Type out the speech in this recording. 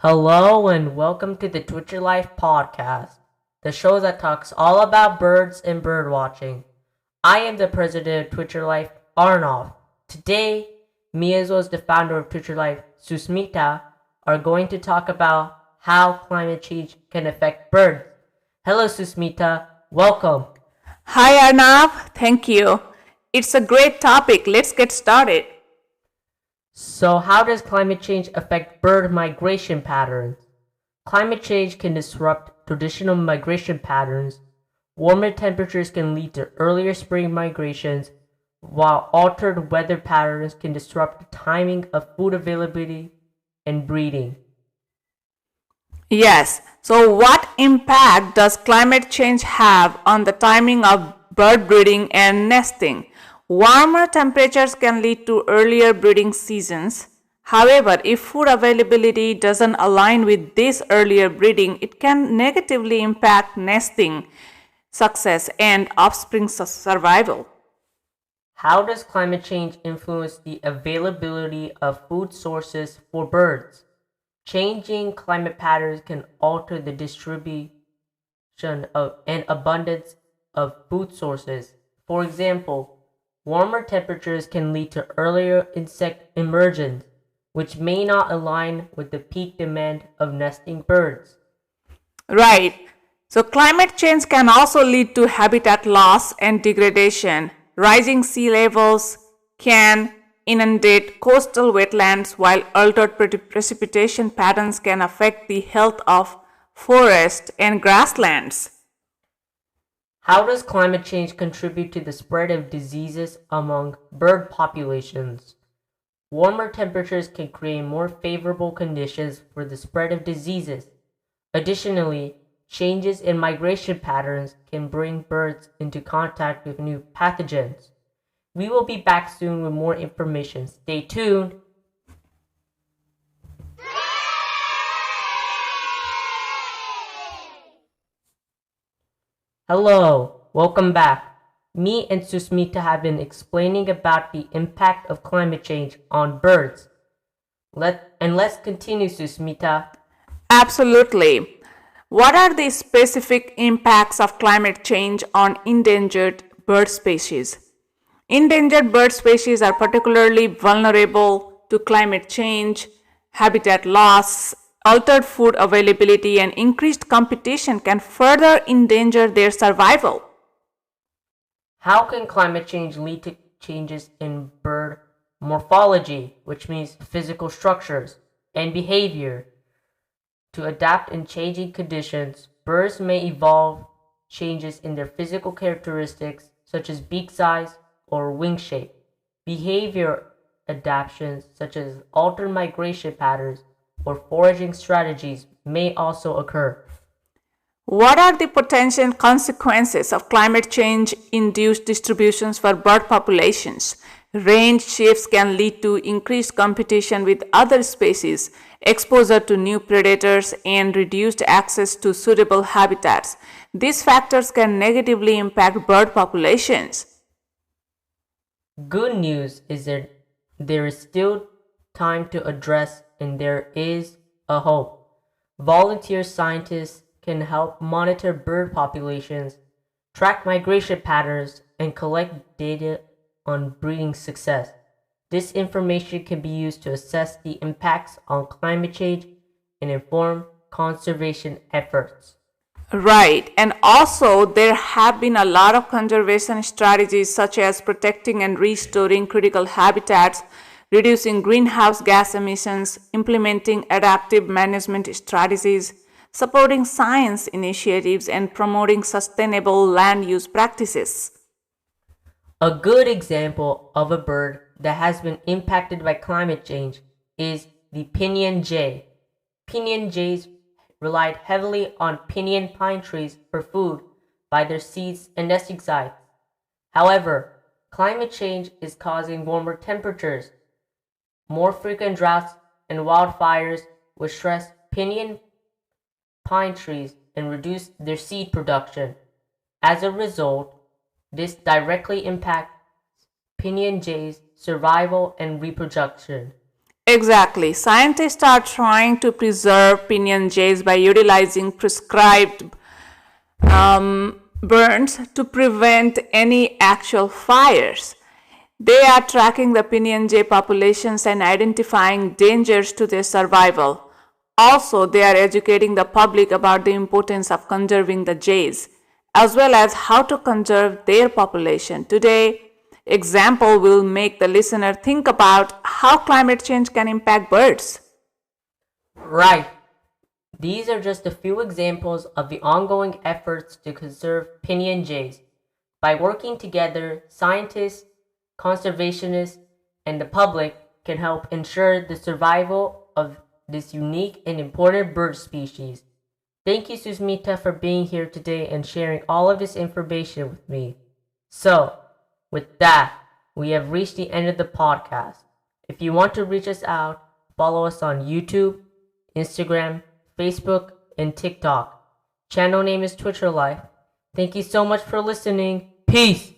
Hello and welcome to the Twitcher Life podcast, the show that talks all about birds and bird watching. I am the president of Twitcher Life, Arnav. Today, me as well as the founder of Twitcher Life, Susmita, are going to talk about how climate change can affect birds. Hello Susmita, welcome. Hi Arnav, thank you. It's a great topic. Let's get started. So how does climate change affect bird migration patterns? Climate change can disrupt traditional migration patterns. Warmer temperatures can lead to earlier spring migrations, while altered weather patterns can disrupt the timing of food availability and breeding. Yes, so what impact does climate change have on the timing of bird breeding and nesting? Warmer temperatures can lead to earlier breeding seasons. However, if food availability doesn't align with this earlier breeding, it can negatively impact nesting success and offspring survival. How does climate change influence the availability of food sources for birds? Changing climate patterns can alter the distribution of and abundance of food sources. For example, warmer temperatures can lead to earlier insect emergence, which may not align with the peak demand of nesting birds. Right. So climate change can also lead to habitat loss and degradation. Rising sea levels can inundate coastal wetlands, while altered precipitation patterns can affect the health of forests and grasslands. How does climate change contribute to the spread of diseases among bird populations? Warmer temperatures can create more favorable conditions for the spread of diseases. Additionally, changes in migration patterns can bring birds into contact with new pathogens. We will be back soon with more information. Stay tuned. Hello, welcome back. Me and Susmita have been explaining about the impact of climate change on birds. Let's continue, Susmita. Absolutely. What are the specific impacts of climate change on endangered bird species? Endangered bird species are particularly vulnerable to climate change, habitat loss, altered food availability, and increased competition can further endanger their survival. How can climate change lead to changes in bird morphology, which means physical structures, and behavior? To adapt in changing conditions, birds may evolve changes in their physical characteristics, such as beak size or wing shape. Behavior adaptations, such as altered migration patterns or foraging strategies, may also occur. What are the potential consequences of climate change induced distributions for bird populations? Range shifts can lead to increased competition with other species, exposure to new predators, and reduced access to suitable habitats. These factors can negatively impact bird populations. Good news is that there is still time to address, and there is a hope. Volunteer scientists can help monitor bird populations, track migration patterns, and collect data on breeding success. This information can be used to assess the impacts on climate change and inform conservation efforts. Right, and also there have been a lot of conservation strategies such as protecting and restoring critical habitats, reducing greenhouse gas emissions, implementing adaptive management strategies, supporting science initiatives, and promoting sustainable land use practices. A good example of a bird that has been impacted by climate change is the pinyon jay. Pinyon jays relied heavily on pinyon pine trees for food by their seeds and nesting sites. However, climate change is causing warmer temperatures, more frequent droughts, and wildfires, which stress pinyon pine trees and reduce their seed production. As a result, this directly impacts pinyon jays' survival and reproduction. Exactly. Scientists are trying to preserve pinyon jays by utilizing prescribed burns to prevent any actual fires. They are tracking the pinyon jay populations and identifying dangers to their survival. Also, they are educating the public about the importance of conserving the jays, as well as how to conserve their population. Today, example will make the listener think about how climate change can impact birds. Right. These are just a few examples of the ongoing efforts to conserve pinyon jays. By working together, scientists, conservationists, and the public can help ensure the survival of this unique and important bird species. Thank you, Susmita, for being here today and sharing all of this information with me. So, with that, we have reached the end of the podcast. If you want to reach us out, follow us on YouTube, Instagram, Facebook, and TikTok. Channel name is Twitcher Life. Thank you so much for listening. Peace!